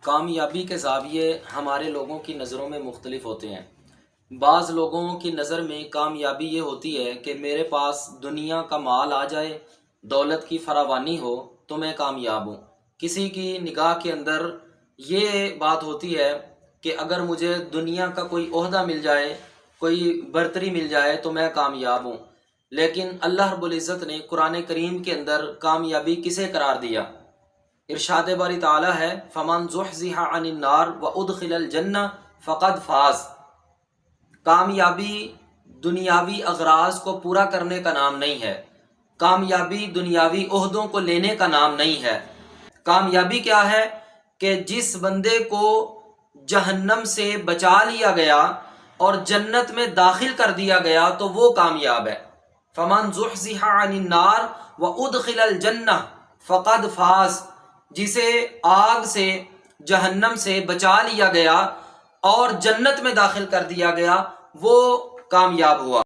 کامیابی کے زاویے ہمارے لوگوں کی نظروں میں مختلف ہوتے ہیں۔ بعض لوگوں کی نظر میں کامیابی یہ ہوتی ہے کہ میرے پاس دنیا کا مال آ جائے، دولت کی فراوانی ہو تو میں کامیاب ہوں۔ کسی کی نگاہ کے اندر یہ بات ہوتی ہے کہ اگر مجھے دنیا کا کوئی عہدہ مل جائے، کوئی برتری مل جائے تو میں کامیاب ہوں۔ لیکن اللہ رب العزت نے قرآن کریم کے اندر کامیابی کسے قرار دیا؟ ارشاد باری تعالیٰ ہے فَمَنْ زُحْزِحَ عَنِ النَّارِ وَأُدْخِلَ الْجَنَّةَ فَقَدْ فَازَ۔ کامیابی دنیاوی اغراض کو پورا کرنے کا نام نہیں ہے، کامیابی دنیاوی عہدوں کو لینے کا نام نہیں ہے۔ کامیابی کیا ہے کہ جس بندے کو جہنم سے بچا لیا گیا اور جنت میں داخل کر دیا گیا تو وہ کامیاب ہے۔ فَمَنْ زُحْزِحَ عَنِ النَّارِ وَأُدْخِلَ الْجَنَّةَ فَقَدْ فَازَ۔ جسے آگ سے، جہنم سے بچا لیا گیا اور جنت میں داخل کر دیا گیا وہ کامیاب ہوا۔